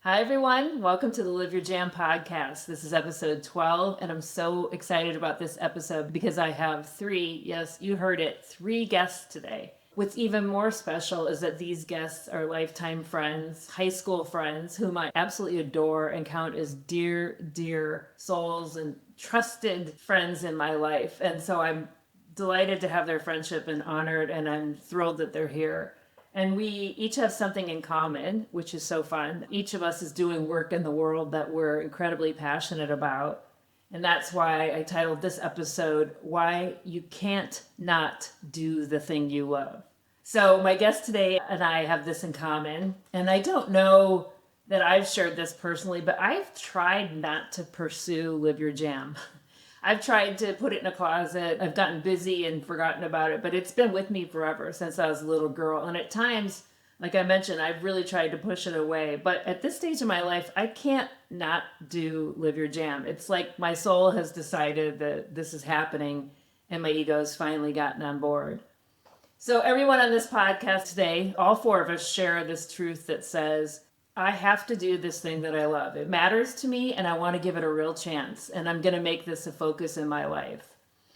Hi, everyone. Welcome to the Live Your Jam podcast. This is episode 12, and I'm so excited about this episode because I have three, yes, you heard it, three guests today. What's even more special is that these guests are lifetime friends, high school friends, whom I absolutely adore and count as dear, dear souls and trusted friends in my life. And so I'm delighted to have their friendship and honored, and I'm thrilled that they're here. And we each have something in common, which is so fun. Each of us is doing work in the world that we're incredibly passionate about. And that's why I titled this episode, Why You Can't Not Do the Thing You Love. So my guest today and I have this in common. And I don't know that I've shared this personally, but I've tried not to pursue Live Your Jam. I've tried to put it in a closet. I've gotten busy and forgotten about it, but it's been with me forever since I was a little girl. And at times, like I mentioned, I've really tried to push it away. But at this stage of my life, I can't not do Live Your Jam. It's like my soul has decided that this is happening and my ego has finally gotten on board. So everyone on this podcast today, all four of us share this truth that says, I have to do this thing that I love. It matters to me and I want to give it a real chance. And I'm going to make this a focus in my life.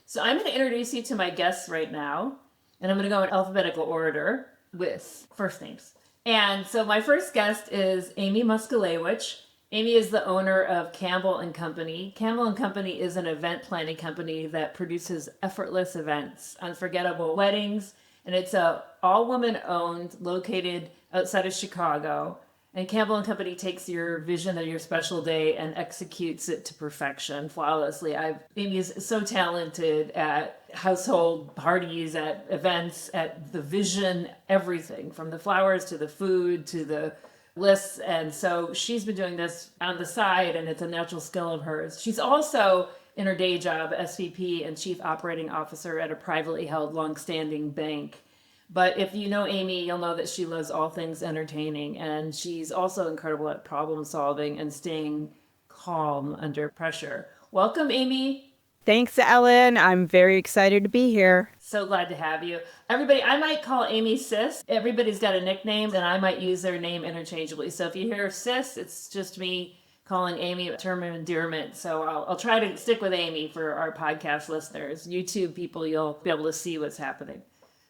So I'm going to introduce you to my guests right now. And I'm going to go in alphabetical order with first names. And so my first guest is Amy Moskalewicz. Amy is the owner of Campbell Company. Campbell Company is an event planning company that produces effortless events, unforgettable weddings. And it's a all-woman owned, located outside of Chicago. And Campbell Company takes your vision of your special day and executes it to perfection flawlessly. Amy is so talented at household parties, at events, at the vision, everything from the flowers to the food to the lists. And so she's been doing this on the side, and it's a natural skill of hers. She's also in her day job, SVP and Chief Operating Officer at a privately held longstanding bank. But if you know Amy, you'll know that she loves all things entertaining. And she's also incredible at problem solving and staying calm under pressure. Welcome, Amy. Thanks, Ellen. I'm very excited to be here. So glad to have you. Everybody, I might call Amy Sis. Everybody's got a nickname, and I might use their name interchangeably. So if you hear Sis, it's just me calling Amy a term of endearment. So I'll try to stick with Amy for our podcast listeners. YouTube people, you'll be able to see what's happening.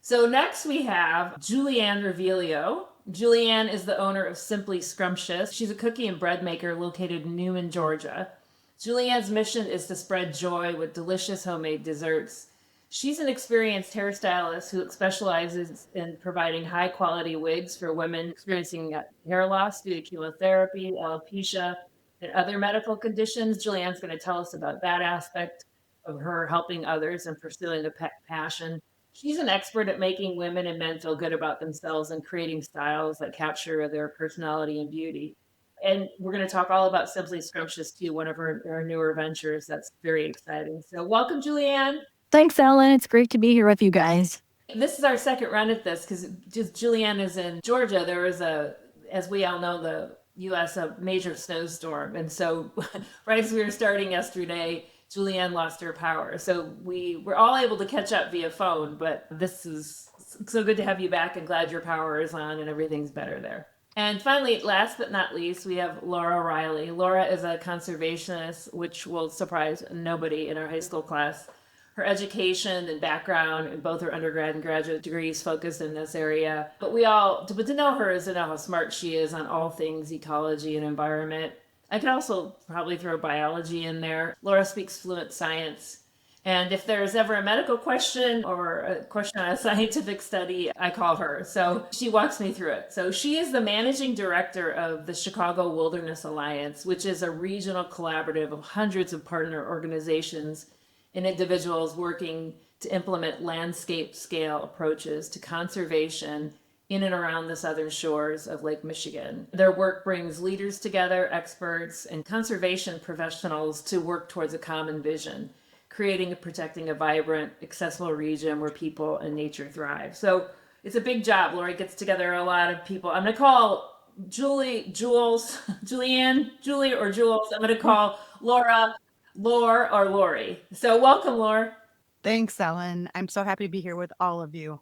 So next we have Juliann Reviglio. Juliann is the owner of Simply Scrumptious. She's a cookie and bread maker located in Newman, Georgia. Juliann's mission is to spread joy with delicious homemade desserts. She's an experienced hairstylist who specializes in providing high-quality wigs for women experiencing hair loss due to chemotherapy, alopecia, and other medical conditions. Juliann's going to tell us about that aspect of her helping others and pursuing a passion. She's an expert at making women and men feel good about themselves and creating styles that capture their personality and beauty. And we're going to talk all about Simply Scrumptious too, one of our newer ventures. That's very exciting. So welcome, Juliann. Thanks, Ellen. It's great to be here with you guys. This is our second run at this because just Juliann is in Georgia. There was as we all know, the U.S. a major snowstorm. And so right as we were starting yesterday, Juliann lost her power. So we were all able to catch up via phone, but this is so good to have you back and glad your power is on and everything's better there. And finally, last but not least, we have Laura Reilly. Laura is a conservationist, which will surprise nobody in our high school class. Her education and background in both her undergrad and graduate degrees focused in this area. But to know her is to know how smart she is on all things ecology and environment. I could also probably throw biology in there. Laura speaks fluent science. And if there's ever a medical question or a question on a scientific study, I call her. So she walks me through it. So she is the managing director of the Chicago Wilderness Alliance, which is a regional collaborative of hundreds of partner organizations and individuals working to implement landscape scale approaches to conservation in and around the southern shores of Lake Michigan. Their work brings leaders together, experts, and conservation professionals to work towards a common vision, creating and protecting a vibrant, accessible region where people and nature thrive. So it's a big job. Lori gets together a lot of people. I'm going to call Juliann, Julie or Jules. I'm going to call Laura, Lore, or Lori. So welcome, Laura. Thanks, Ellen. I'm so happy to be here with all of you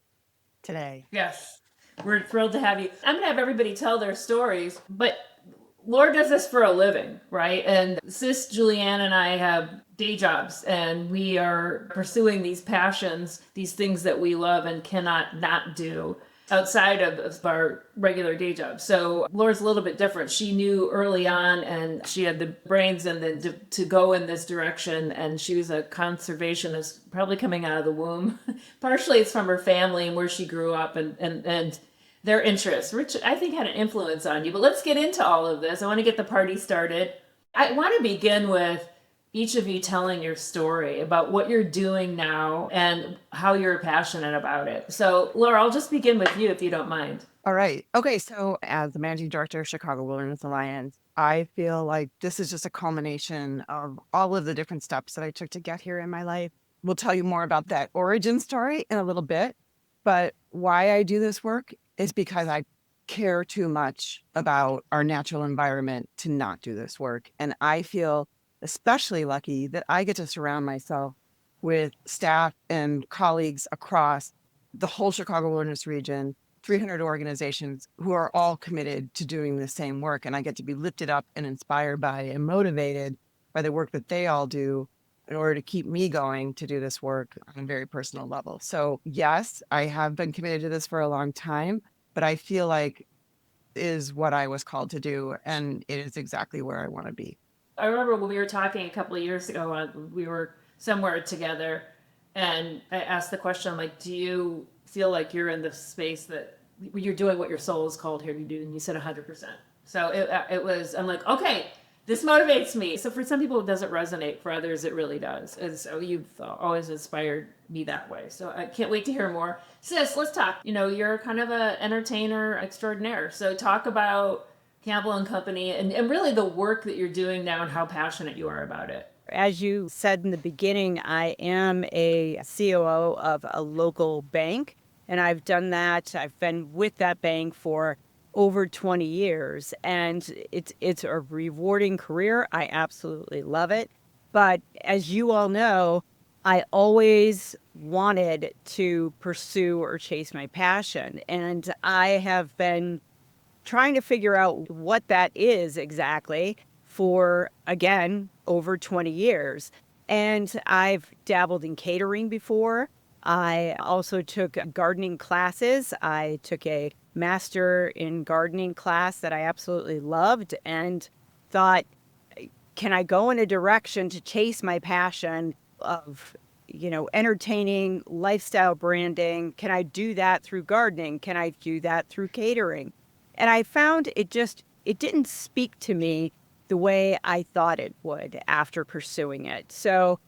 today. Yes, we're thrilled to have you. I'm going to have everybody tell their stories, but Laura does this for a living, right? And sis Juliann and I have day jobs, and we are pursuing these passions, these things that we love and cannot not do outside of our regular day job. So Laura's a little bit different. She knew early on, and she had the brains and to go in this direction. And she was a conservationist, probably coming out of the womb. Partially it's from her family and where she grew up and their interests, which I think had an influence on you. But let's get into all of this. I want to get the party started. I want to begin with each of you telling your story about what you're doing now and how you're passionate about it. So, Laura, I'll just begin with you if you don't mind. All right. Okay. So, as the managing director of Chicago Wilderness Alliance, I feel like this is just a culmination of all of the different steps that I took to get here in my life. We'll tell you more about that origin story in a little bit. But why I do this work is because I care too much about our natural environment to not do this work. And I feel especially lucky that I get to surround myself with staff and colleagues across the whole Chicago Wilderness region, 300 organizations who are all committed to doing the same work. And I get to be lifted up and inspired by and motivated by the work that they all do in order to keep me going to do this work on a very personal level. So yes, I have been committed to this for a long time, but I feel like it is what I was called to do, and it is exactly where I want to be. I remember when we were talking a couple of years ago, we were somewhere together, and I asked the question, like, do you feel like you're in the space that you're doing what your soul is called here to do? And you said 100%. So it was, I'm like, okay, this motivates me. So for some people, it doesn't resonate. For others, it really does. And so you've always inspired me that way. So I can't wait to hear more. Sis, let's talk. You're kind of an entertainer extraordinaire. So talk about Campbell and Company and really the work that you're doing now and how passionate you are about it. As you said in the beginning, I am a COO of a local bank, and I've done that. I've been with that bank for over 20 years, and it's a rewarding career. I absolutely love it. But as you all know, I always wanted to pursue or chase my passion, and I have been trying to figure out what that is exactly for, again, over 20 years. And I've dabbled in catering before. I also took gardening classes. I took a master in gardening class that I absolutely loved and thought, can I go in a direction to chase my passion of, entertaining, lifestyle branding? Can I do that through gardening? Can I do that through catering? And I found it didn't speak to me the way I thought it would after pursuing it. So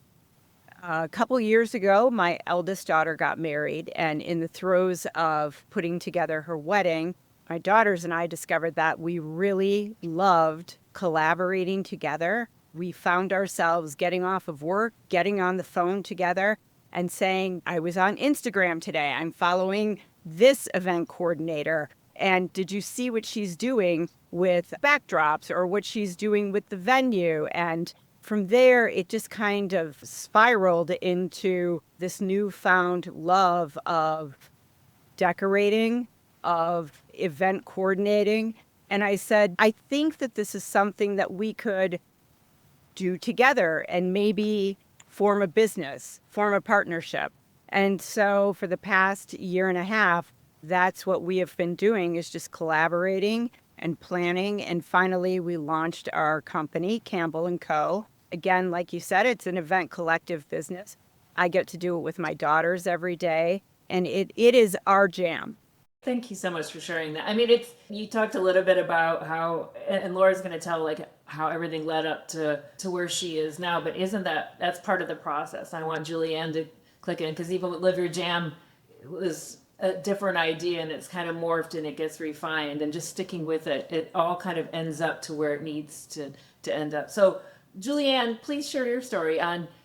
a couple years ago, my eldest daughter got married, and in the throes of putting together her wedding, my daughters and I discovered that we really loved collaborating together. We found ourselves getting off of work, getting on the phone together, and saying, I was on Instagram today. I'm following this event coordinator. And did you see what she's doing with backdrops or what she's doing with the venue? And from there, it just kind of spiraled into this newfound love of decorating, of event coordinating. And I said, I think that this is something that we could do together and maybe form a business, form a partnership. And so for the past year and a half, that's what we have been doing, is just collaborating and planning. And finally, we launched our company, Campbell Co. Again, like you said, it's an event collective business. I get to do it with my daughters every day, and it is our jam. Thank you so much for sharing that. I mean, you talked a little bit about how, and Laura's going to tell like how everything led up to where she is now, but that's part of the process. I want Juliann to click in, because even with Live Your Jam, it was a different idea and it's kind of morphed and it gets refined, and just sticking with it, it all kind of ends up to where it needs to end up. So Juliann, please share your story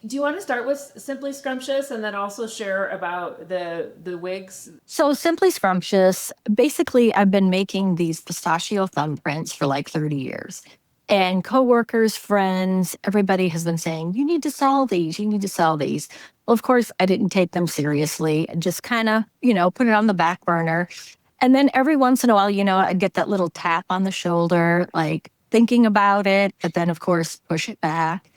do you want to start with Simply Scrumptious and then also share about the wigs? So Simply Scrumptious, basically I've been making these pistachio thumbprints for like 30 years. And coworkers, friends, everybody has been saying, you need to sell these, you need to sell these. Well, of course, I didn't take them seriously and just kind of, put it on the back burner. And then every once in a while, I'd get that little tap on the shoulder, like, thinking about it, but then, of course, push it back.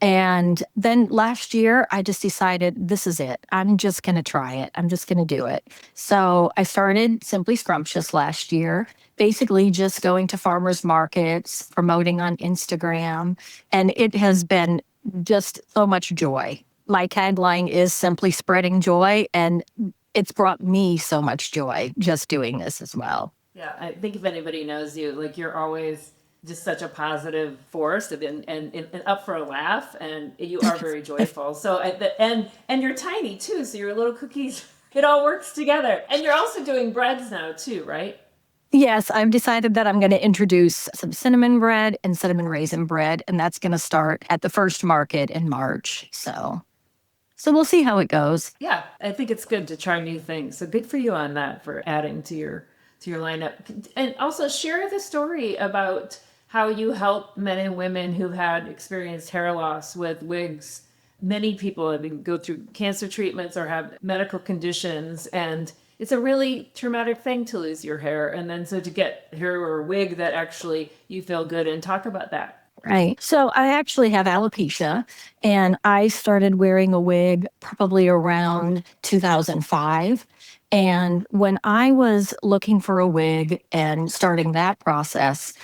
And then last year, I just decided this is it. I'm just going to try it. I'm just going to do it. So I started Simply Scrumptious last year, basically just going to farmers markets, promoting on Instagram. And it has been just so much joy. My tagline is simply spreading joy. And it's brought me so much joy just doing this as well. Yeah, I think if anybody knows you, like you're always just such a positive force and up for a laugh, and you are very joyful. So and you're tiny too, so your little cookies, it all works together. And you're also doing breads now too, right? Yes, I've decided that I'm going to introduce some cinnamon bread and cinnamon raisin bread, and that's going to start at the first market in March. So we'll see how it goes. Yeah, I think it's good to try new things. So good for you on that, for adding to your lineup. And also share the story about how you help men and women who had experienced hair loss with wigs. Many people have been go through cancer treatments or have medical conditions, and it's a really traumatic thing to lose your hair. And then so to get hair or a wig that actually you feel good in. Talk about that. Right. So I actually have alopecia, and I started wearing a wig probably around 2005. And when I was looking for a wig and starting that process,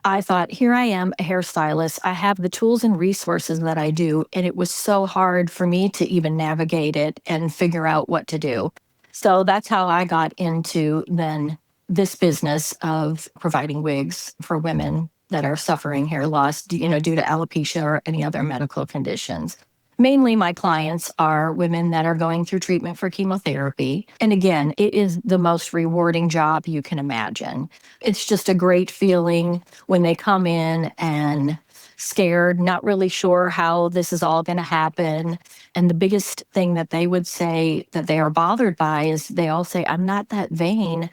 I thought, here I am, a hairstylist. I have the tools and resources that I do. And it was so hard for me to even navigate it and figure out what to do. So that's how I got into then this business of providing wigs for women that are suffering hair loss, due to alopecia or any other medical conditions. Mainly, my clients are women that are going through treatment for chemotherapy. And again, it is the most rewarding job you can imagine. It's just a great feeling when they come in and scared, not really sure how this is all going to happen. And the biggest thing that they would say that they are bothered by is they all say, I'm not that vain.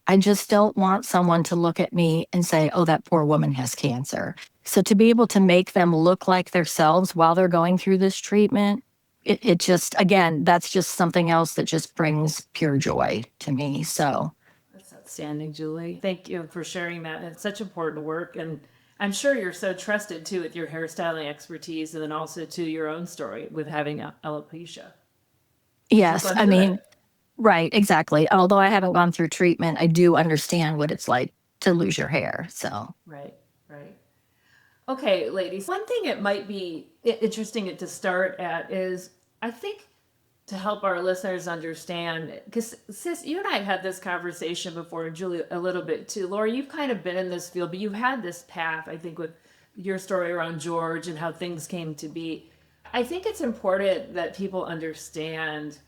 I just don't want someone to look at me and say, oh, that poor woman has cancer. So to be able to make them look like themselves while they're going through this treatment, it just, again, that's just something else that just brings pure joy to me. So That's outstanding, Julie. Thank you for sharing that. It's such important work. And I'm sure you're so trusted too with your hairstyling expertise, and then also to your own story with having alopecia. yes, I mean, right, exactly. Although I haven't gone through treatment, I do understand what it's like to lose your hair. So Right, right. Okay, ladies, one thing it might be interesting to start at is, I think, to help our listeners understand, because sis, you and I have had this conversation before, and Julie a little bit too. Laura, you've kind of been in this field, but you've had this path, I think, with your story around George and how things came to be. I think it's important that people understand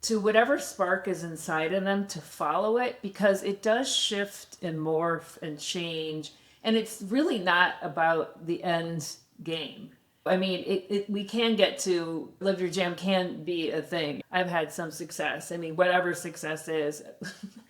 to whatever spark is inside of them to follow it, because it does shift and morph and change. And it's really not about the end game. I mean, we can get to Live Your Jam can be a thing. I've had some success. I mean, whatever success is.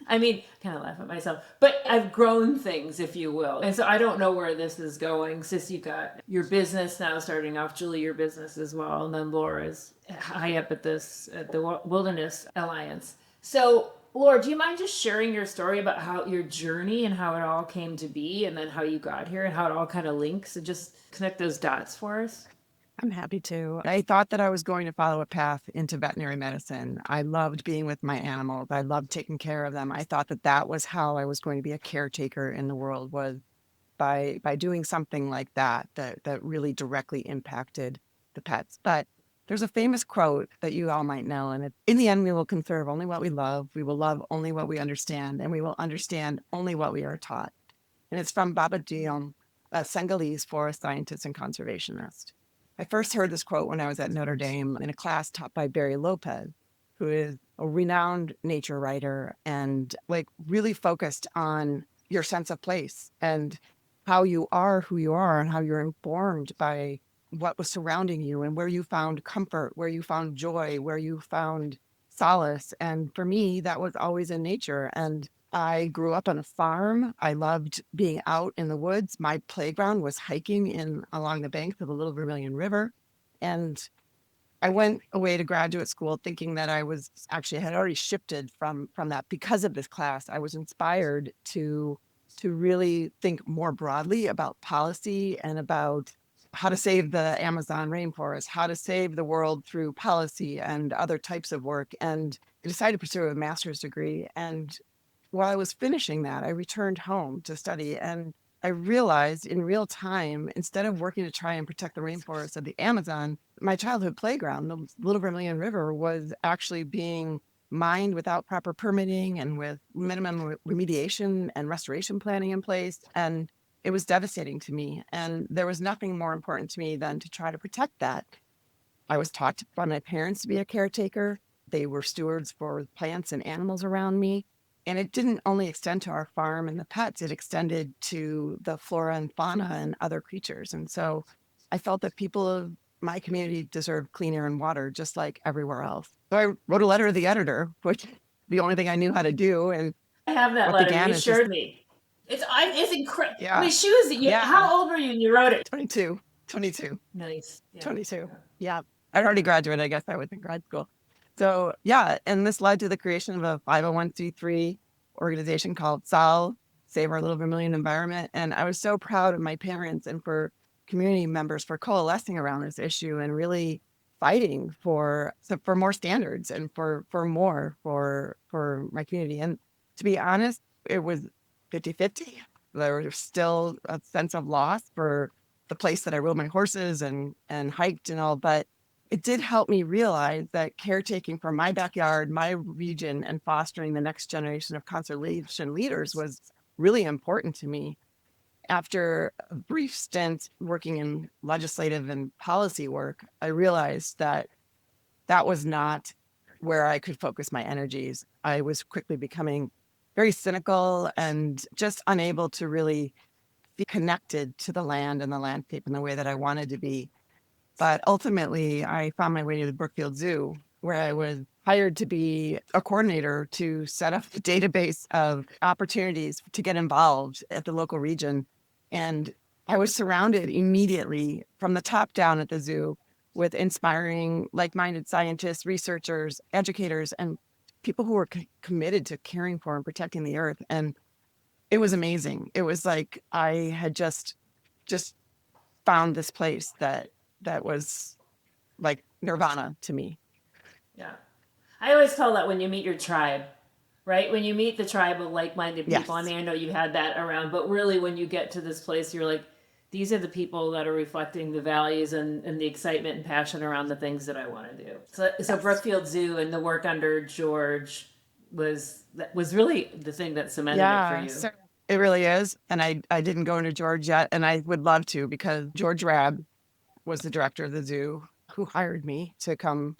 I mean, I kind of laugh at myself, but I've grown things, if you will. And so I don't know where this is going. Sis, you got your business now starting off, Julie, your business as well. And then Laura's high up at the Wilderness Alliance. So Laura, do you mind just sharing your story about how your journey and how it all came to be, and then how you got here and how it all kind of links, and just connect those dots for us? I'm happy to. I thought that I was going to follow a path into veterinary medicine. I loved being with my animals. I loved taking care of them. I thought that that was how I was going to be a caretaker in the world, was by doing something like that really directly impacted the pets. But there's a famous quote that you all might know, and it's, in the end, we will conserve only what we love, we will love only what we understand, and we will understand only what we are taught. And it's from Baba Dion, a Senegalese forest scientist and conservationist. I first heard this quote when I was at Notre Dame in a class taught by Barry Lopez, who is a renowned nature writer and like really focused on your sense of place and how you are who you are and how you're informed by what was surrounding you and where you found comfort, where you found joy, where you found solace. And for me, that was always in nature. And I grew up on a farm. I loved being out in the woods. My playground was hiking along the banks of the Little Vermilion River. And I went away to graduate school thinking that I had already shifted from that because of this class. I was inspired to to really think more broadly about policy and about how to save the Amazon rainforest, how to save the world through policy and other types of work. And I decided to pursue a master's degree. And while I was finishing that, I returned home to study. And I realized in real time, instead of working to try and protect the rainforests of the Amazon, my childhood playground, the Little Vermilion River, was actually being mined without proper permitting and with minimum remediation and restoration planning in place. And it was devastating to me. And there was nothing more important to me than to try to protect that. I was taught by my parents to be a caretaker. They were stewards for plants and animals around me. And it didn't only extend to our farm and the pets, it extended to the flora and fauna and other creatures. And so I felt that people of my community deserved clean air and water just like everywhere else. So I wrote a letter to the editor, which the only thing I knew how to do. And I have that what letter. began You as shared me. It's incredible. Yeah. Wait, she was, Yeah. how old were you when you wrote it? 22. Nice. Yeah. 22. Yeah. I'd already graduated. I guess I was in grad school. So yeah, and this led to the creation of a 501c3 organization called SAL, Save Our Little Vermilion Environment. And I was so proud of my parents and for community members for coalescing around this issue and really fighting for more standards and for more for my community. And to be honest, it was 50-50. There was still a sense of loss for the place that I rode my horses and hiked and all, but it did help me realize that caretaking for my backyard, my region, and fostering the next generation of conservation leaders was really important to me. After a brief stint working in legislative and policy work, I realized that that was not where I could focus my energies. I was quickly becoming very cynical and just unable to really be connected to the land and the landscape in the way that I wanted to be. But ultimately, I found my way to the Brookfield Zoo, where I was hired to be a coordinator to set up a database of opportunities to get involved at the local region. And I was surrounded immediately from the top down at the zoo with inspiring, like-minded scientists, researchers, educators, and people who were committed to caring for and protecting the earth. And it was amazing. It was like I had just found this place that was like nirvana to me. Yeah. I always call that when you meet your tribe, right? When you meet the tribe of like-minded people. Yes. I mean, I know you had that around, but really when you get to this place, you're like, these are the people that are reflecting the values and the excitement and passion around the things that I want to do. So Yes. Brookfield Zoo and the work under George was really the thing that cemented it for you. So it really is. And I didn't go into George yet, and I would love to, because George Rabb was the director of the zoo who hired me to come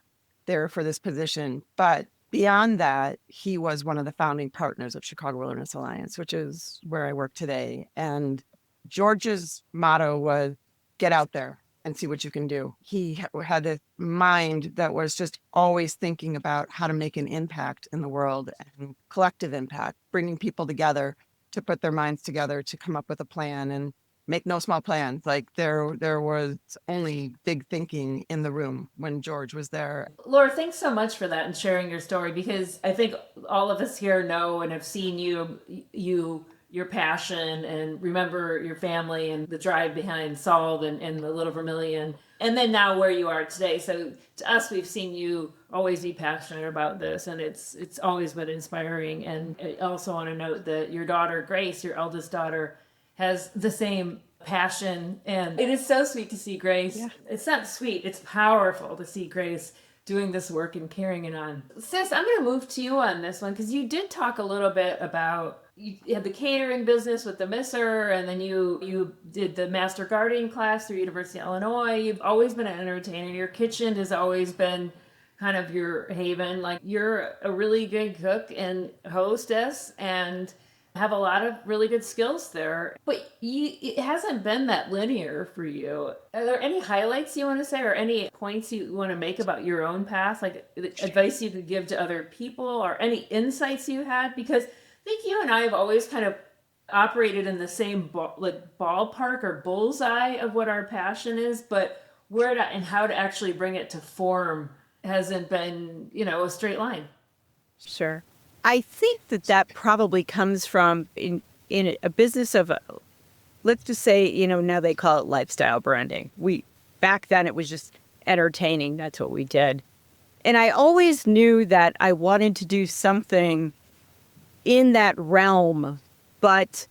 there for this position. But beyond that, he was one of the founding partners of Chicago Wilderness Alliance, which is where I work today. And George's motto was, get out there and see what you can do. He had a mind that was just always thinking about how to make an impact in the world and collective impact, bringing people together to put their minds together to come up with a plan and make no small plans. Like there was only big thinking in the room when George was there. Laura, thanks so much for that and sharing your story, because I think all of us here know and have seen your passion and remember your family and the drive behind Salt and the Little Vermilion, and then now where you are today. So to us, we've seen you always be passionate about this, and it's always been inspiring. And I also want to note that your daughter, Grace, your eldest daughter, has the same passion, and it is so sweet to see Grace. Yeah. It's not sweet, it's powerful to see Grace doing this work and carrying it on. Sis, I'm going to move to you on this one, because you did talk a little bit about, you had the catering business with the Misser, and then you did the Master Gardening class through University of Illinois. You've always been an entertainer. Your kitchen has always been kind of your haven. Like, you're a really good cook and hostess, and have a lot of really good skills there, but it hasn't been that linear for you. Are there any highlights you want to say, or any points you want to make about your own path, like advice you could give to other people, or any insights you had? Because I think you and I have always kind of operated in the same ballpark or bullseye of what our passion is, but where to and how to actually bring it to form hasn't been, a straight line. Sure. I think that probably comes from in a business of, let's just say, now they call it lifestyle branding. Back then it was just entertaining. That's what we did. And I always knew that I wanted to do something in that realm, but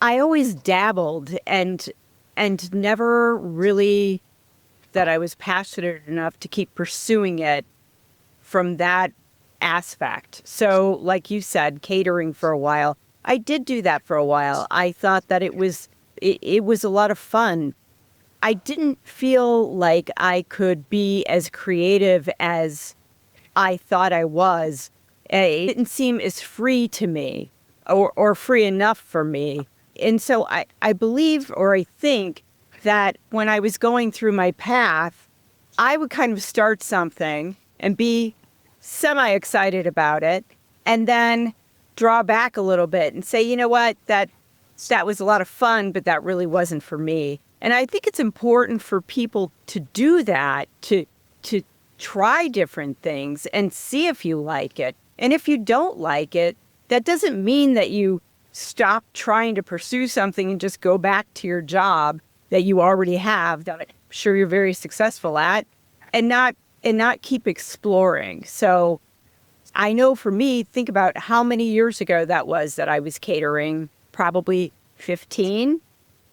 I always dabbled and never really that I was passionate enough to keep pursuing it from that aspect. So like you said, catering for a while. I did do that for a while. I thought that it was a lot of fun. I didn't feel like I could be as creative as I thought I was. It didn't seem as free to me or free enough for me. And so I believe, or I think, that when I was going through my path, I would kind of start something and be semi-excited about it, and then draw back a little bit and say, you know what, that was a lot of fun, but that really wasn't for me. And I think it's important for people to do that, to try different things and see if you like it. And if you don't like it, that doesn't mean that you stop trying to pursue something and just go back to your job that you already have, that I'm sure you're very successful at, and not keep exploring. So I know for me, think about how many years ago that was that I was catering, probably 15.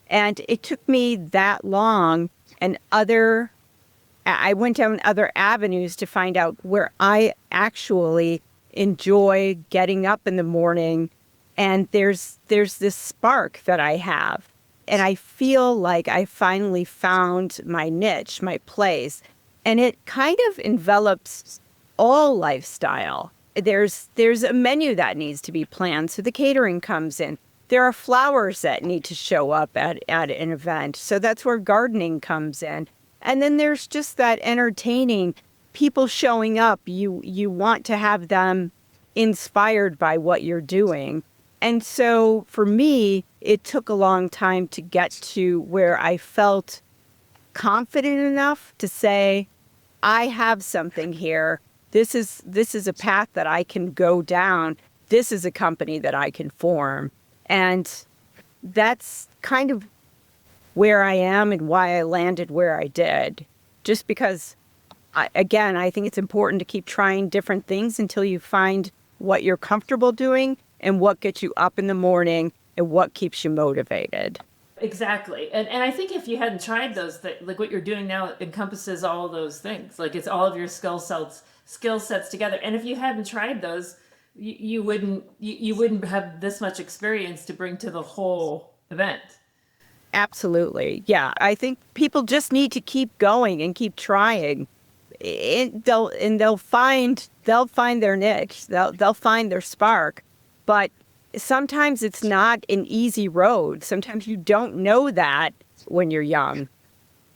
And it took me that long, and I went down other avenues to find out where I actually enjoy getting up in the morning. And there's this spark that I have. And I feel like I finally found my niche, my place. And it kind of envelops all lifestyle. There's a menu that needs to be planned, so the catering comes in. There are flowers that need to show up at an event, so that's where gardening comes in. And then there's just that entertaining, people showing up. You want to have them inspired by what you're doing. And so for me, it took a long time to get to where I felt confident enough to say, I have something here. This is a path that I can go down. This is a company that I can form. And that's kind of where I am and why I landed where I did. Just because, I think it's important to keep trying different things until you find what you're comfortable doing and what gets you up in the morning and what keeps you motivated. Exactly. And I think if you hadn't tried those, like what you're doing now encompasses all of those things. Like it's all of your skill sets together. And if you hadn't tried those, you wouldn't have this much experience to bring to the whole event. Absolutely. Yeah. I think people just need to keep going and keep trying. They'll find their niche. They'll find their spark. But sometimes it's not an easy road. Sometimes you don't know that when you're young.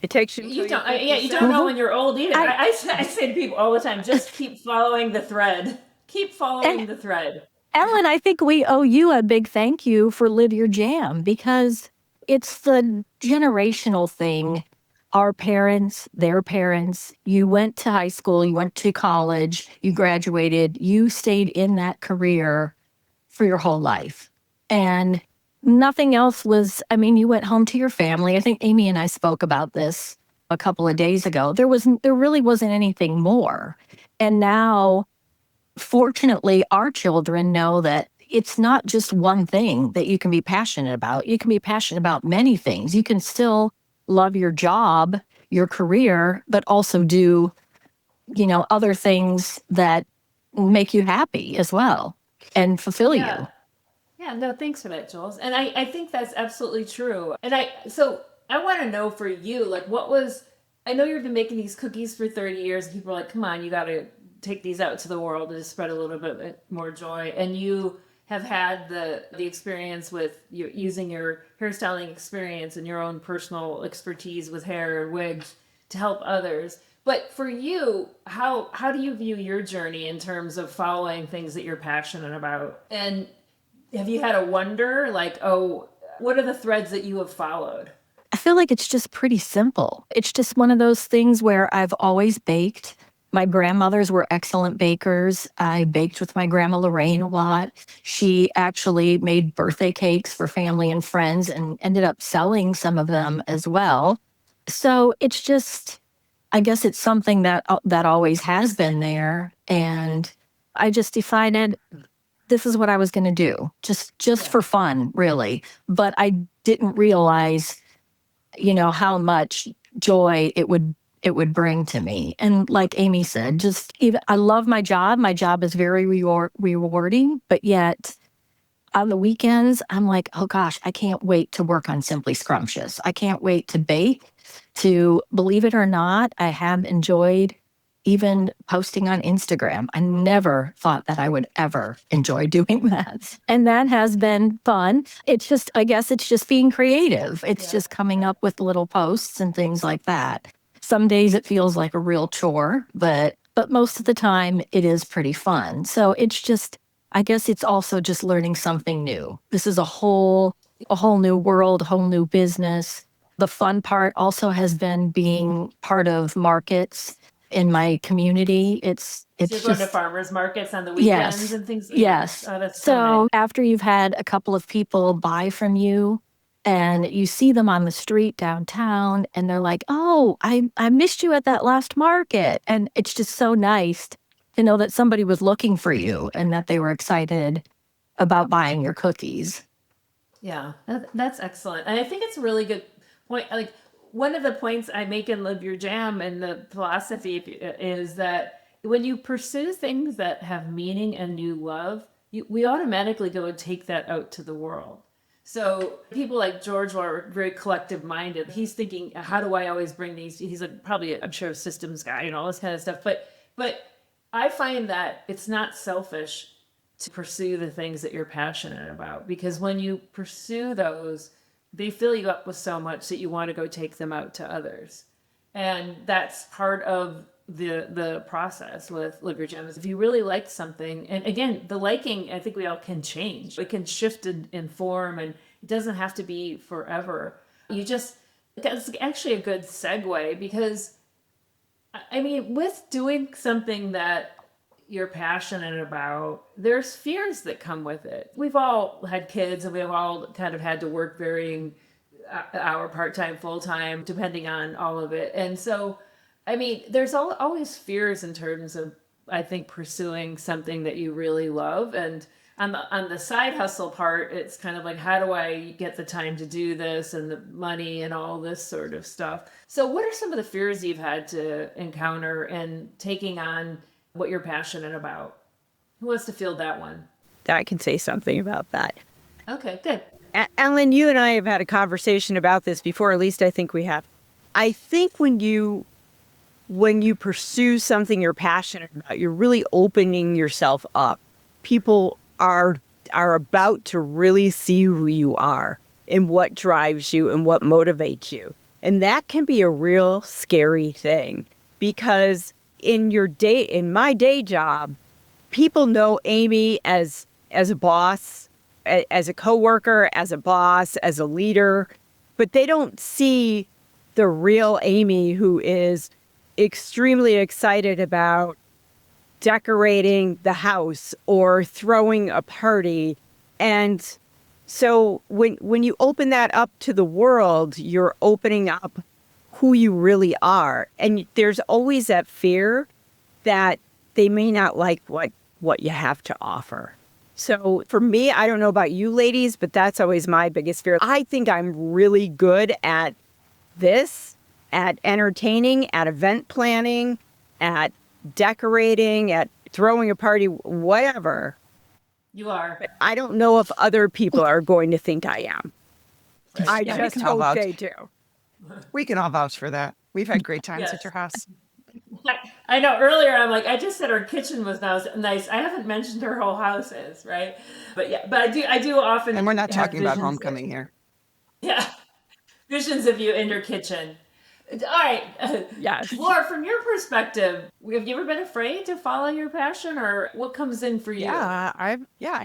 It takes you. You don't know when you're old either. I say to people all the time, just keep following the thread. Keep following the thread. Ellen, I think we owe you a big thank you for Live Your Jam, because it's the generational thing. Our parents, their parents, you went to high school, you went to college, you graduated, you stayed in that career for your whole life. And nothing else was, you went home to your family. I think Amy and I spoke about this a couple of days ago. There really wasn't anything more. And now, fortunately, our children know that it's not just one thing that you can be passionate about. You can be passionate about many things. You can still love your job, your career, but also do, other things that make you happy as well and fulfill you. Yeah, no, thanks for that, Jules. And I think that's absolutely true. And I want to know for you, like, I know you've been making these cookies for 30 years, and people are like, come on, you got to take these out to the world and just spread a little bit more joy. And you have had the experience with using your hairstyling experience and your own personal expertise with hair and wigs to help others. But for you, how do you view your journey in terms of following things that you're passionate about? And have you had a wonder, like, oh, what are the threads that you have followed? I feel like it's just pretty simple. It's just one of those things where I've always baked. My grandmothers were excellent bakers. I baked with my grandma Lorraine a lot. She actually made birthday cakes for family and friends and ended up selling some of them as well. So it's just, I guess it's something that always has been there. And I just decided this is what I was going to do, just for fun, really. But I didn't realize, how much joy it would bring to me. And like Amy said, just even I love my job. My job is very rewarding, but yet on the weekends, I'm like, oh gosh, I can't wait to work on Simply Scrumptious. I can't wait to bake. To believe it or not, I have enjoyed even posting on Instagram. I never thought that I would ever enjoy doing that. And that has been fun. It's just, I guess it's just being creative. It's just coming up with little posts and things like that. Some days it feels like a real chore, but most of the time it is pretty fun. So it's just, I guess it's also just learning something new. This is a whole new world, a whole new business. The fun part also has been being part of markets in my community. It's So you're going to just farmers markets on the weekends yes, and things? yes. Oh, that's So nice. after you've had a couple of people buy from you and you see them on the street downtown and they're like, oh, I missed you at that last market. And it's just so nice to know that somebody was looking for you and that they were excited about buying your cookies. Yeah, that's excellent. And I think it's a really good point. Like, one of the points I make in Live Your Jam and the philosophy is that when you pursue things that have meaning and you love, we automatically go and take that out to the world. So people like George are very collective minded. He's thinking, how do I always bring these? He's probably, I'm sure, a systems guy and all this kind of stuff. But I find that it's not selfish to pursue the things that you're passionate about, because when you pursue those, they fill you up with so much that you want to go take them out to others. And that's part of the process with Live Your Jam. Is if you really like something, and again, the liking, I think we all can change. It can shift in form, and it doesn't have to be forever. That's actually a good segue, because I mean, with doing something that you're passionate about, there's fears that come with it. We've all had kids and we've all kind of had to work varying hour, part-time, full-time, depending on all of it. And so, I mean, there's always fears in terms of, I think, pursuing something that you really love. And on the side hustle part, it's kind of like, how do I get the time to do this and the money and all this sort of stuff? So what are some of the fears you've had to encounter in taking on what you're passionate about? Who wants to field that one? I can say something about that. Okay, good. Ellen, you and I have had a conversation about this before, at least I think we have. I think when you pursue something you're passionate about, you're really opening yourself up. People are about to really see who you are and what drives you and what motivates you. And that can be a real scary thing, because in my day job, people know Amy as a boss, as a coworker, as a boss, as a leader, but they don't see the real Amy, who is extremely excited about decorating the house or throwing a party. And so when you open that up to the world, you're opening up who you really are. And there's always that fear that they may not like what you have to offer. So for me, I don't know about you ladies, but that's always my biggest fear. I think I'm really good at this, at entertaining, at event planning, at decorating, at throwing a party, whatever. You are. But I don't know if other people are going to think I am. I Yeah, we just can all hope vouch. they do. We can all vouch for that. We've had great times Yes. at your house. I know earlier I'm like, I just said her kitchen was nice. I haven't mentioned her whole house is, right? But yeah, but I do often. And we're not have talking about visions homecoming here. Yeah. Visions of you in your kitchen. All right. Yes. Laura, from your perspective, have you ever been afraid to follow your passion, or what comes in for you? I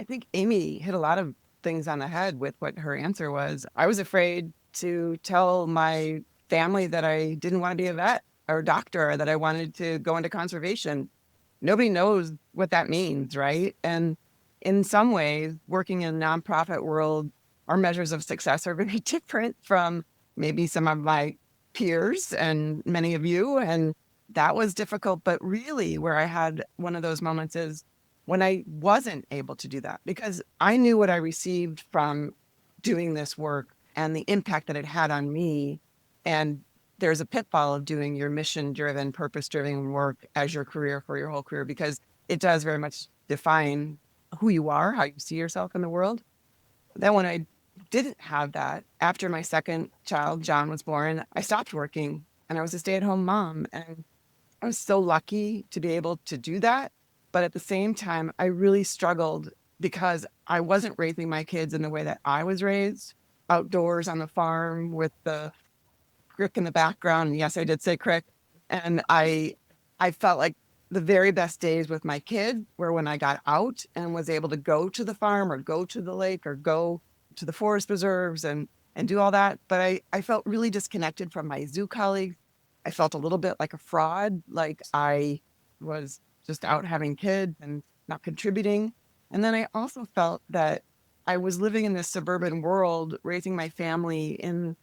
think Amy hit a lot of things on the head with what her answer was. I was afraid to tell my family that I didn't want to be a vet. or doctor, that I wanted to go into conservation. Nobody knows what that means, right? And in some ways, working in a nonprofit world, our measures of success are very different from maybe some of my peers and many of you. And that was difficult. But really, where I had one of those moments is when I wasn't able to do that, because I knew what I received from doing this work and the impact that it had on me. And there's a pitfall of doing your mission driven, purpose driven work as your career for your whole career, because it does very much define who you are, how you see yourself in the world. Then when I didn't have that, after my second child, John, was born, I stopped working and I was a stay at home mom. And I was so lucky to be able to do that. But at the same time, I really struggled because I wasn't raising my kids in the way that I was raised, outdoors on the farm with the crick in the background. Yes, I did say crick. And I felt like the very best days with my kid were when I got out and was able to go to the farm or go to the lake or go to the forest preserves and do all that. But I felt really disconnected from my zoo colleagues. I felt a little bit like a fraud, like I was just out having kids and not contributing. And then I also felt that I was living in this suburban world, raising my family in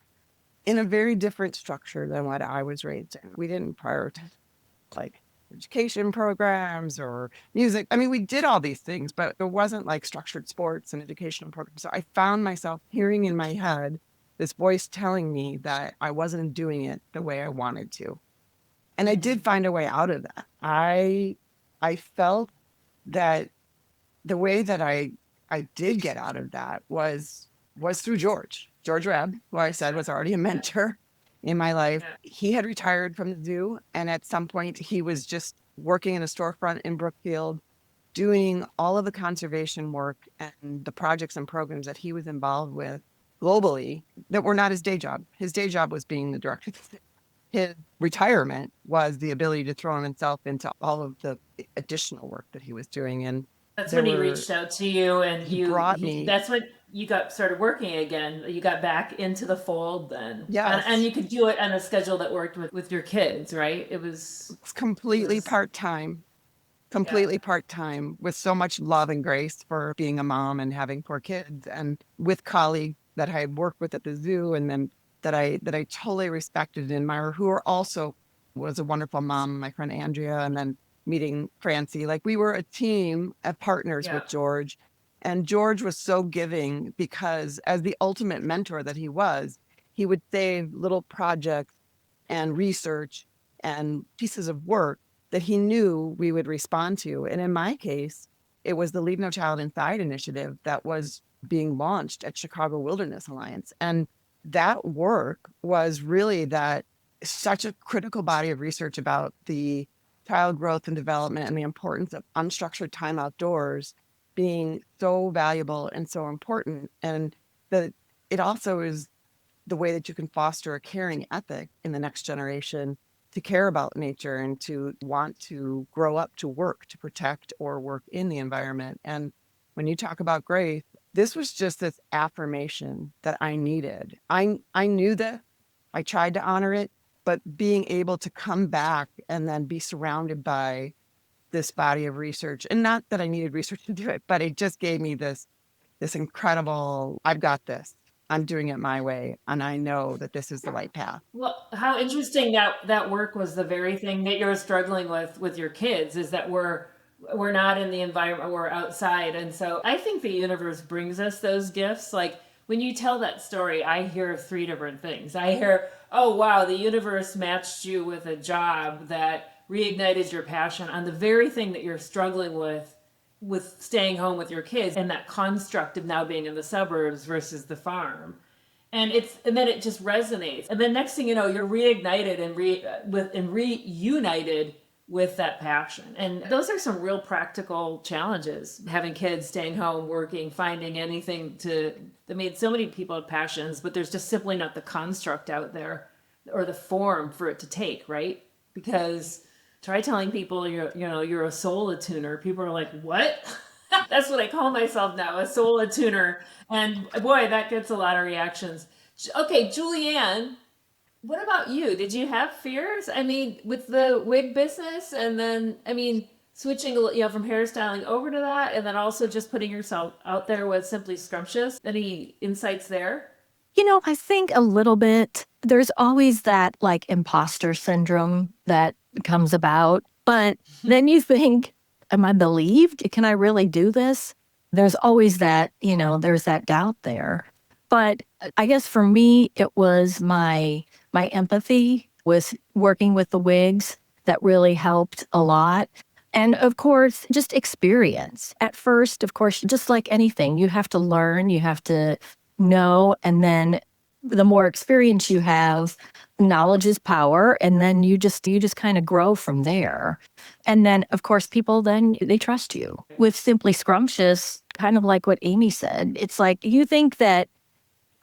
a very different structure than what I was raised in. We didn't prioritize like education programs or music. I mean, we did all these things, but there wasn't like structured sports and educational programs. So I found myself hearing in my head this voice telling me that I wasn't doing it the way I wanted to. And I did find a way out of that. I felt that the way that I did get out of that was through George Webb, who I said was already a mentor in my life. He had retired from the zoo, and at some point he was just working in a storefront in Brookfield, doing all of the conservation work and the projects and programs that he was involved with globally that were not his day job. His day job was being the director. His retirement was the ability to throw himself into all of the additional work that he was doing. And That's there when he were, reached out to you, and he brought me, that's when you got started working again. You got back into the fold then. yes, And you could do it on a schedule that worked with your kids, right? it's completely part-time, yeah. with so much love and grace for being a mom and having 4 kids, and with colleagues that I had worked with at the zoo, and then that I totally respected and admire, who are also was a wonderful mom, my friend Andrea, and then meeting Francie. Like, we were a team of partners Yeah. with George. And George was so giving because, as the ultimate mentor that he was, he would save little projects and research and pieces of work that he knew we would respond to. And in my case, it was the Leave No Child Inside initiative that was being launched at Chicago Wilderness Alliance. And that work was really that such a critical body of research about the child growth and development and the importance of unstructured time outdoors being so valuable and so important. And that it also is the way that you can foster a caring ethic in the next generation to care about nature and to want to grow up to work to protect or work in the environment. And when you talk about grace, this was just this affirmation that I needed. I knew that. I tried to honor it, but being able to come back and then be surrounded by this body of research, and not that I needed research to do it, but it just gave me this incredible, I've got this. I'm doing it my way, and I know that this is the right path. Well, how interesting that work was the very thing that you're struggling with your kids, is that we're not in the environment, we're outside. And so I think the universe brings us those gifts. Like, when you tell that story, I hear of 3 different things. I hear, oh wow, the universe matched you with a job that reignited your passion on the very thing that you're struggling with staying home with your kids, and that construct of now being in the suburbs versus the farm. And then it just resonates. And then next thing you know, you're reignited and reunited with that passion. And those are some real practical challenges. Having kids, staying home, working, finding anything that made so many people have passions, but there's just simply not the construct out there or the form for it to take, right? Because try telling people you're a soul attuner. People are like, what? That's what I call myself now, a soul attuner. And boy, that gets a lot of reactions. Okay, Juliann, What about you? Did you have fears? I mean, with the wig business, and then, I mean, switching, from hairstyling over to that, and then also just putting yourself out there with Simply Scrumptious. Any insights there? I think a little bit. There's always that like imposter syndrome that comes about. But then you think, am I believed? Can I really do this? There's always that, there's that doubt there. But I guess for me, it was my empathy with working with the wigs that really helped a lot. And of course, just experience. At first, of course, just like anything, you have to learn, you have to know, and then the more experience you have, knowledge is power, and then you just kind of grow from there. And then of course people then they trust you. With Simply Scrumptious, kind of like what Amy said, it's like you think that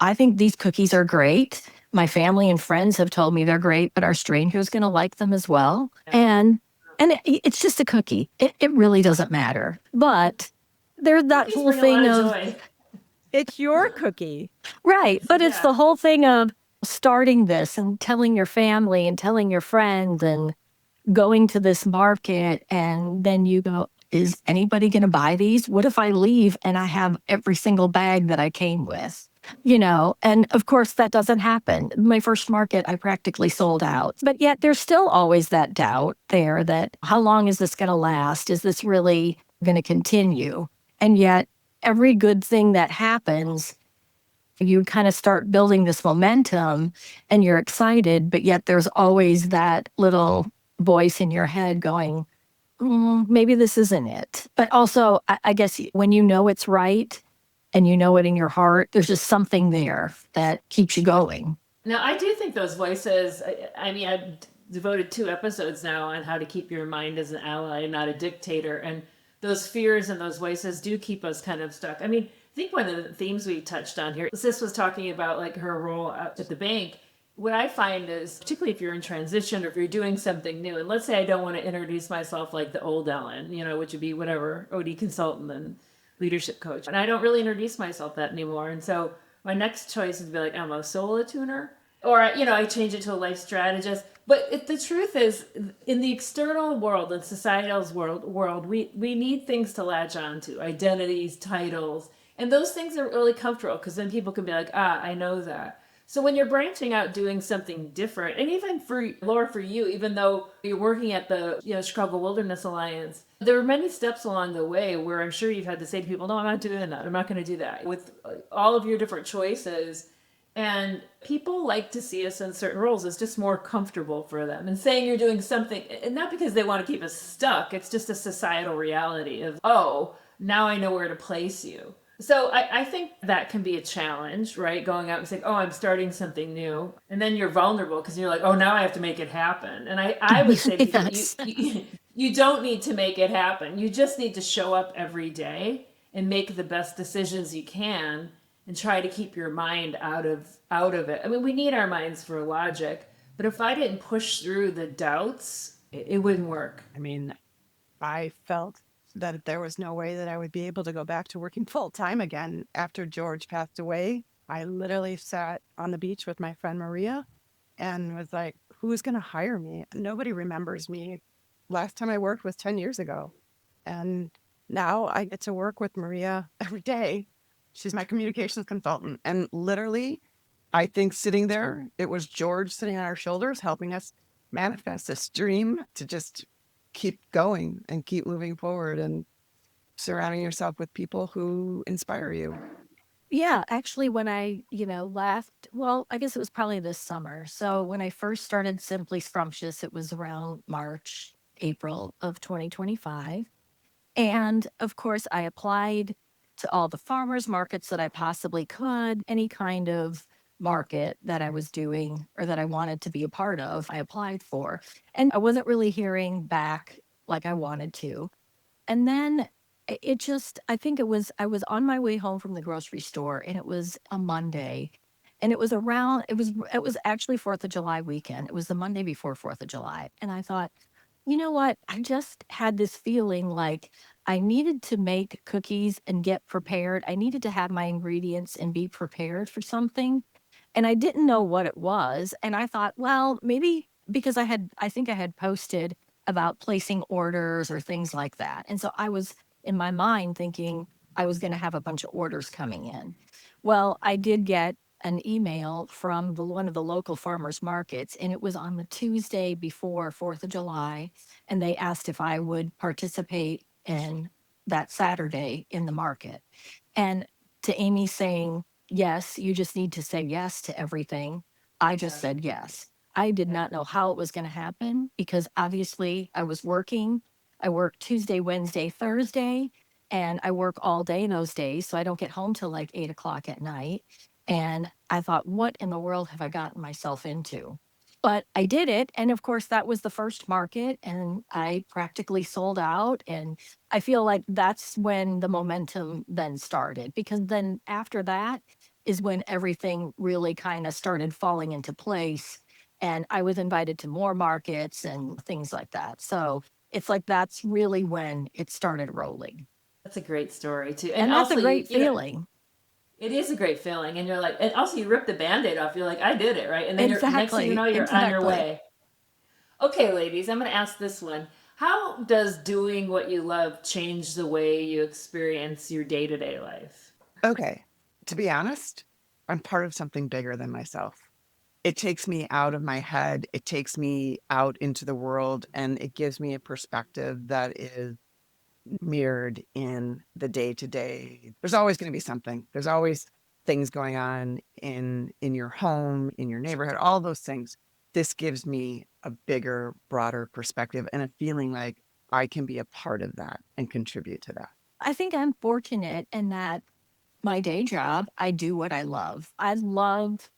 I think these cookies are great. My family and friends have told me they're great, but are strangers going to like them as well? And it's just a cookie. It really doesn't matter. But there's that Cookies whole bring a thing lot of of joy. It's your cookie. right, but it's Yeah. the whole thing of starting this and telling your family and telling your friends and going to this market, and then you go, is anybody going to buy these? What if I leave and I have every single bag that I came with? And of course that doesn't happen. My first market, I practically sold out. But yet there's still always that doubt there that how long is this going to last? Is this really going to continue? And yet every good thing that happens, you kind of start building this momentum and you're excited, but yet there's always that little voice in your head going, maybe this isn't it. But also, I guess when you know it's right and you know it in your heart, there's just something there that keeps you going. Now, I do think those voices, I mean, I've devoted 2 episodes now on how to keep your mind as an ally and not a dictator. And those fears and those voices do keep us kind of stuck. I mean, I think one of the themes we touched on here, Sis was talking about like her role at the bank. What I find is, particularly if you're in transition or if you're doing something new, and let's say I don't want to introduce myself like the old Ellen, which would be whatever, OD consultant and leadership coach. And I don't really introduce myself that anymore. And so my next choice is to be like, I'm a solo tuner. Or, I change it to a life strategist. But the truth is, in the external world and societal's world, we need things to latch onto, identities, titles. And those things are really comfortable because then people can be like, I know that. So when you're branching out doing something different, and even for Laura, for you, even though you're working at the Chicago Wilderness Alliance, there were many steps along the way where I'm sure you've had to say to people, no, I'm not doing that. I'm not going to do that. With all of your different choices. And people like to see us in certain roles. It's just more comfortable for them. And saying you're doing something, and not because they want to keep us stuck, it's just a societal reality of, oh, now I know where to place you. So I think that can be a challenge, right? Going out and saying, oh, I'm starting something new. And then you're vulnerable because you're like, oh, now I have to make it happen. And I would say to people, Yes. you don't need to make it happen. You just need to show up every day and make the best decisions you can and try to keep your mind out of it. I mean, we need our minds for logic, but if I didn't push through the doubts, it wouldn't work. I mean, I felt that there was no way that I would be able to go back to working full time again after George passed away. I literally sat on the beach with my friend Maria and was like, who's going to hire me? Nobody remembers me. Last time I worked was 10 years ago. And now I get to work with Maria every day. She's my communications consultant. And literally, I think sitting there, it was George sitting on our shoulders, helping us manifest this dream to just keep going and keep moving forward and surrounding yourself with people who inspire you. Yeah, actually, when I, left, well, I guess it was probably this summer. So when I first started Simply Scrumptious, it was around March, April of 2025. And of course, I applied to all the farmers markets that I possibly could, any kind of market that I was doing or that I wanted to be a part of, I applied for. And I wasn't really hearing back like I wanted to. And then it just, I was on my way home from the grocery store and it was a Monday. And it was actually 4th of July weekend. It was the Monday before 4th of July. And I thought, you know what? I just had this feeling like I needed to make cookies and get prepared. I needed to have my ingredients and be prepared for something. And I didn't know what it was. And I thought, well, maybe because I think I had posted about placing orders or things like that. And so I was in my mind thinking I was going to have a bunch of orders coming in. Well, I did get an email from one of the local farmers markets, and it was on the Tuesday before 4th of July. And they asked if I would participate in that Saturday in the market. And to Amy saying, yes, you just need to say yes to everything, I just said yes. I did not know how it was going to happen because obviously I was working. I work Tuesday, Wednesday, Thursday, and I work all day those days. So I don't get home till like 8 o'clock at night. And I thought, what in the world have I gotten myself into? But I did it. And of course, that was the first market, and I practically sold out. And I feel like that's when the momentum then started, because then after that is when everything really kind of started falling into place. And I was invited to more markets and things like that. So it's like that's really when it started rolling. That's a great story too. And that's also, a great you know, feeling. it is a great feeling. And you're like, and also you rip the Band-Aid off. You're like, I did it, right? And then you're next thing you know, you're on your way. Okay, ladies, I'm going to ask this one. How does doing what you love change the way you experience your day-to-day life? Okay. To be honest, I'm part of something bigger than myself. It takes me out of my head. It takes me out into the world, and it gives me a perspective that is mirrored in the day to day. There's always going to be something. There's always things going on in your home, in your neighborhood, all those things. This gives me a bigger, broader perspective and a feeling like I can be a part of that and contribute to that. I think I'm fortunate in that my day job, I do what I love. I love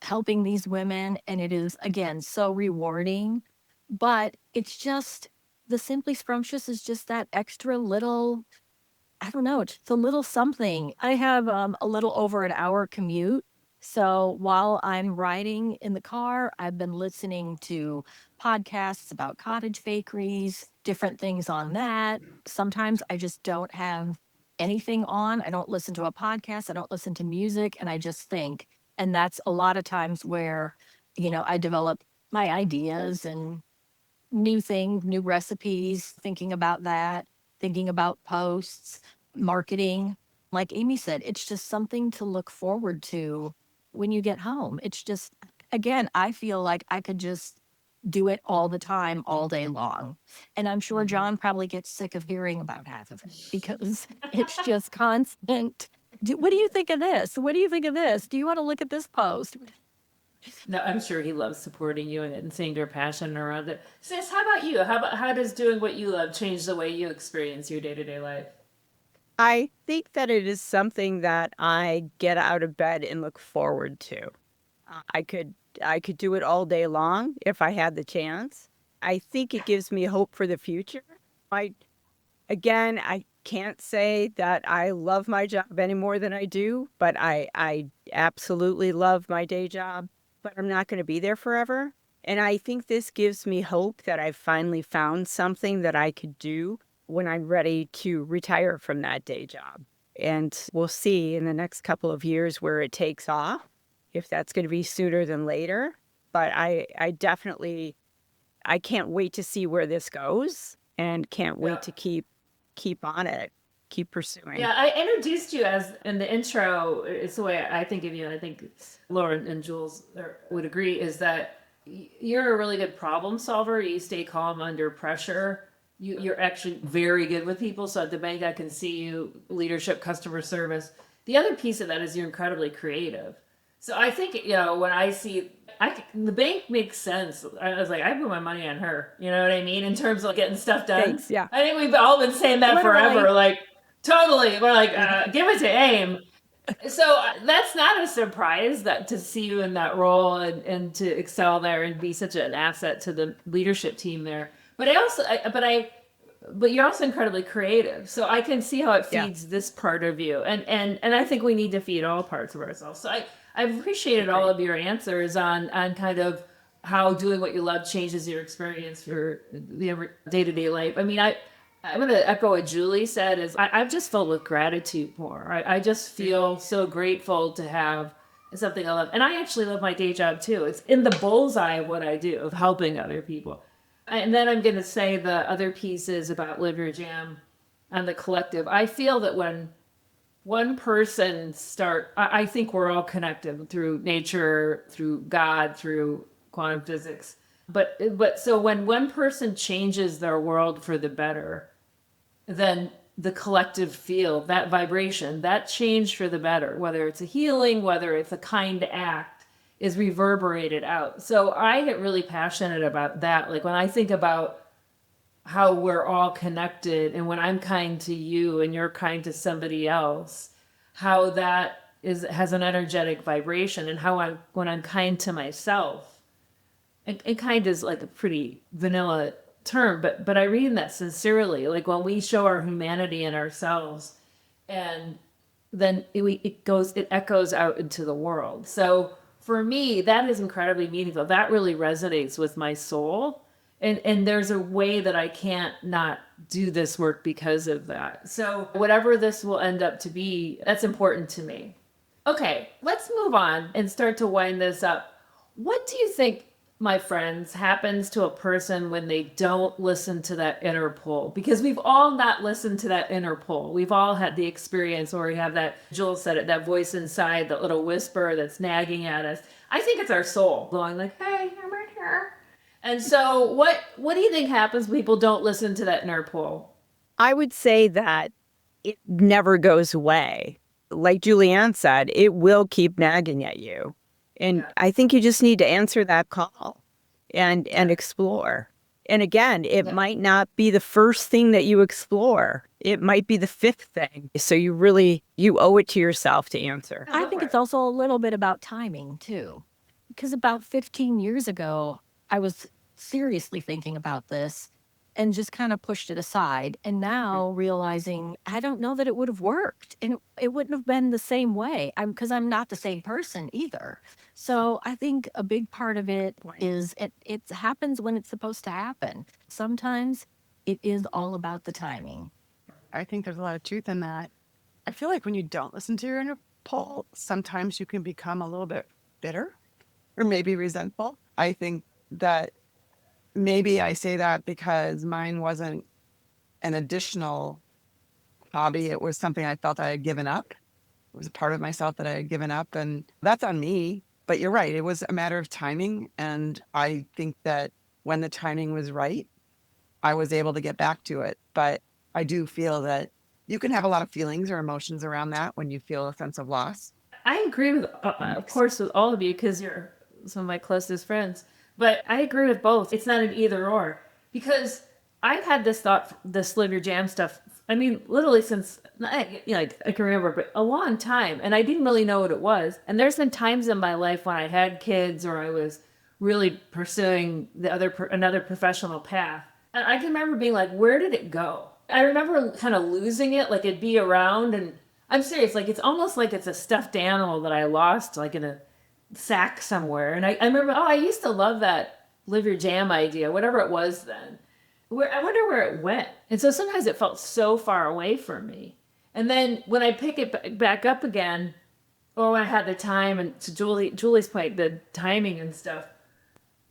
helping these women, and it is, again, so rewarding. But it's just the Simply Scrumptious is just that extra little, I don't know, it's a little something. I have a little over an hour commute. So while I'm riding in the car, I've been listening to podcasts about cottage bakeries, different things on that. Sometimes I just don't have anything on. I don't listen to a podcast. I don't listen to music, and I just think. And that's a lot of times where, I develop my ideas and new things, new recipes, thinking about that, thinking about posts, marketing. Like Amy said, it's just something to look forward to when you get home. It's just, again, I feel like I could just do it all the time, all day long. And I'm sure John probably gets sick of hearing about half of it because it's just constant. What do you think of this? What do you think of this? Do you want to look at this post? No, I'm sure he loves supporting you and seeing your passion around it. Sis, how about you? How does doing what you love change the way you experience your day-to-day life? I think that it is something that I get out of bed and look forward to. I could do it all day long if I had the chance. I think it gives me hope for the future. I can't say that I love my job any more than I do, but I absolutely love my day job, but I'm not going to be there forever. And I think this gives me hope that I've finally found something that I could do when I'm ready to retire from that day job. And we'll see in the next couple of years where it takes off, if that's going to be sooner than later. But I definitely, I can't wait to see where this goes and can't wait to keep on it, keep pursuing. Yeah, I introduced you as in the intro. It's the way I think of you, and I think Lauren and Jules would agree, is that you're a really good problem solver. You stay calm under pressure. You're actually very good with people. So at the bank, I can see you, leadership, customer service. The other piece of that is you're incredibly creative. So I think, when I see, the bank makes sense. I was like, I put my money on her. You know what I mean? In terms of getting stuff done. Thanks, yeah. I think we've all been saying that forever. Like, totally. We're like, give it to AIM. So that's not a surprise that to see you in that role and to excel there and be such an asset to the leadership team there. But you're also incredibly creative. So I can see how it feeds this part of you. And I think we need to feed all parts of ourselves. So I've appreciated all of your answers on kind of how doing what you love changes your experience for the day-to-day life. I mean, I'm going to echo what Julie said is I'm just filled with gratitude more. I just feel so grateful to have is something I love. And I actually love my day job too. It's in the bullseye of what I do, of helping other people. And then I'm going to say the other pieces about Live Your Jam and the collective. I feel that when one person I think we're all connected through nature, through God, through quantum physics. But so when one person changes their world for the better, then the collective field, that vibration, that change for the better, whether it's a healing, whether it's a kind act, is reverberated out. So I get really passionate about that. Like when I think about how we're all connected, and when I'm kind to you and you're kind to somebody else, how that has an energetic vibration, and how when I'm kind to myself, and kind is like a pretty vanilla term, but I read that sincerely. Like when we show our humanity in ourselves, and then it echoes out into the world. So for me, that is incredibly meaningful. That really resonates with my soul. And there's a way that I can't not do this work because of that. So whatever this will end up to be, that's important to me. Okay, let's move on and start to wind this up. What do you think, my friends, happens to a person when they don't listen to that inner pull? Because we've all not listened to that inner pull. We've all had the experience where we have that, Jules said it, that voice inside, that little whisper that's nagging at us. I think it's our soul going like, hey, I'm right here. And so what do you think happens when people don't listen to that inner pull? I would say that it never goes away. Like Juliann said, it will keep nagging at you. And I think you just need to answer that call and explore. And again, it might not be the first thing that you explore. It might be the fifth thing. So you owe it to yourself to answer. I think it's also a little bit about timing too. Because about 15 years ago, I was seriously thinking about this and just kind of pushed it aside. And now realizing I don't know that it would have worked, and it wouldn't have been the same way. Because I'm not the same person either. So I think a big part of it is it happens when it's supposed to happen. Sometimes it is all about the timing. I think there's a lot of truth in that. I feel like when you don't listen to your inner pull, sometimes you can become a little bit bitter or maybe resentful. I think that maybe I say that because mine wasn't an additional hobby. It was something I felt I had given up. It was a part of myself that I had given up, and that's on me. But you're right. It was a matter of timing. And I think that when the timing was right, I was able to get back to it. But I do feel that you can have a lot of feelings or emotions around that when you feel a sense of loss. I agree with, of course, with all of you because you're some of my closest friends. But I agree with both. It's not an either or, because I've had this thought, this Live Your Jam stuff, I mean, literally since, I can remember, but a long time. And I didn't really know what it was. And there's been times in my life when I had kids or I was really pursuing another professional path. And I can remember being like, where did it go? I remember kind of losing it, like it'd be around. And I'm serious, like it's almost like it's a stuffed animal that I lost, like in a sack somewhere. And I remember, I used to love that Live Your Jam idea, whatever it was then. I wonder where it went. And so sometimes it felt so far away from me. And then when I pick it back up again, or when I had the time, and to Julie's point, the timing and stuff,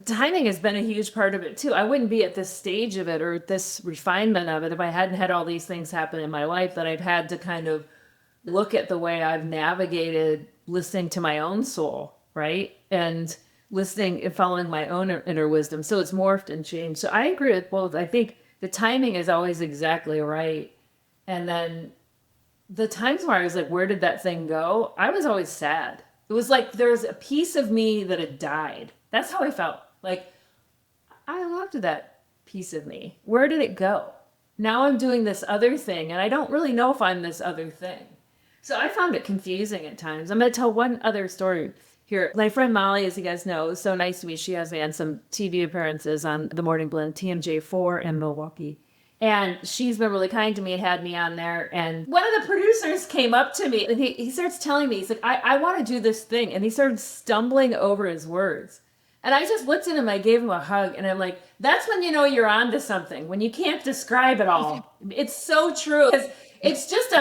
timing has been a huge part of it too. I wouldn't be at this stage of it or this refinement of it if I hadn't had all these things happen in my life that I've had to kind of look at the way I've navigated listening to my own soul, right? And listening and following my own inner wisdom. So it's morphed and changed. So I agree with both. I think the timing is always exactly right. And then the times where I was like, where did that thing go? I was always sad. It was like there was a piece of me that had died. That's how I felt. Like, I loved that piece of me. Where did it go? Now I'm doing this other thing, and I don't really know if I'm this other thing. So I found it confusing at times. I'm going to tell one other story here. My friend Molly, as you guys know, is so nice to me. She has me on some TV appearances on The Morning Blend, TMJ4 in Milwaukee. And she's been really kind to me and had me on there. And one of the producers came up to me, and he starts telling me, he's like, I want to do this thing. And he started stumbling over his words. And I just looked at him, I gave him a hug, and I'm like, that's when you know you're onto something, when you can't describe it all. It's so true. It's just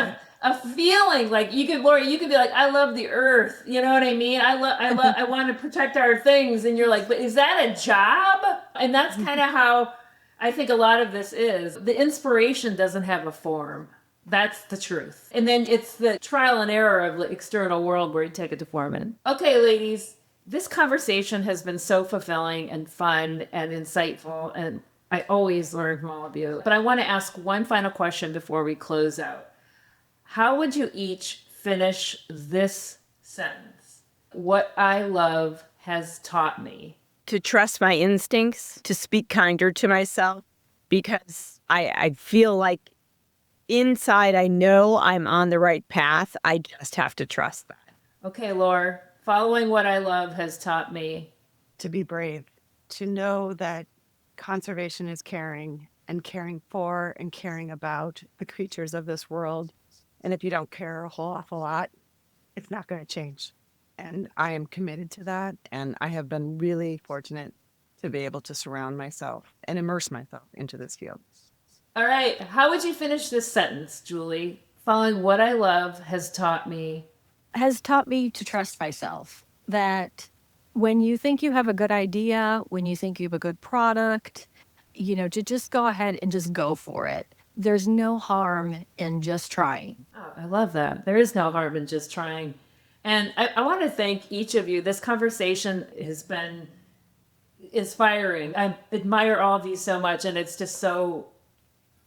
a feeling. Like you could, Laura, you could be like, I love the earth. You know what I mean? I want to protect our things. And you're like, but is that a job? And that's kind of how I think a lot of this is. The inspiration doesn't have a form. That's the truth. And then it's the trial and error of the external world where you take it to form in. Okay, ladies, this conversation has been so fulfilling and fun and insightful. And I always learn from all of you. But I want to ask one final question before we close out. How would you each finish this sentence? What I love has taught me. To trust my instincts, to speak kinder to myself, because I feel like inside I know I'm on the right path. I just have to trust that. Okay, Laura, following what I love has taught me. To be brave, to know that conservation is caring and caring for and caring about the creatures of this world. And if you don't care a whole awful lot, it's not going to change. And I am committed to that. And I have been really fortunate to be able to surround myself and immerse myself into this field. All right, how would you finish this sentence, Julie? Following what I love has taught me. Has taught me to trust myself. That when you think you have a good idea, when you think you have a good product, to just go ahead and just go for it. There's no harm in just trying. Oh, I love that. There is no harm in just trying. And I want to thank each of you. This conversation has been inspiring. I admire all of you so much, and it's just so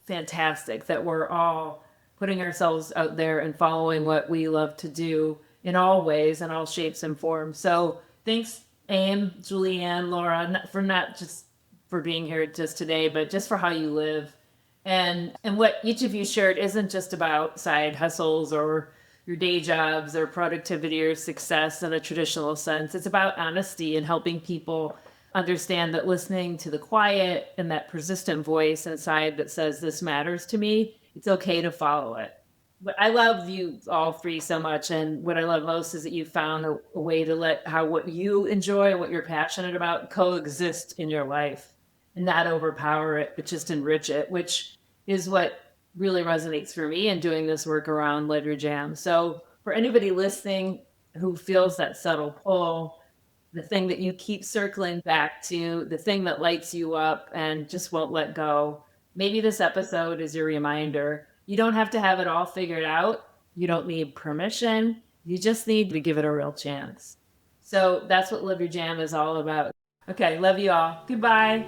fantastic that we're all putting ourselves out there and following what we love to do in all ways, in all shapes and forms. So thanks, Aim, Juliann, Laura, not just for being here just today, but just for how you live. And what each of you shared isn't just about side hustles or your day jobs or productivity or success in a traditional sense. It's about honesty and helping people understand that listening to the quiet and that persistent voice inside that says this matters to me, it's okay to follow it. But I love you all three so much. And what I love most is that you found a way to let what you enjoy, what you're passionate about, coexist in your life and not overpower it, but just enrich it, which is what really resonates for me in doing this work around Live Your Jam. So for anybody listening who feels that subtle pull, the thing that you keep circling back to, the thing that lights you up and just won't let go, maybe this episode is your reminder. You don't have to have it all figured out. You don't need permission. You just need to give it a real chance. So that's what Live Your Jam is all about. Okay, love you all. Goodbye.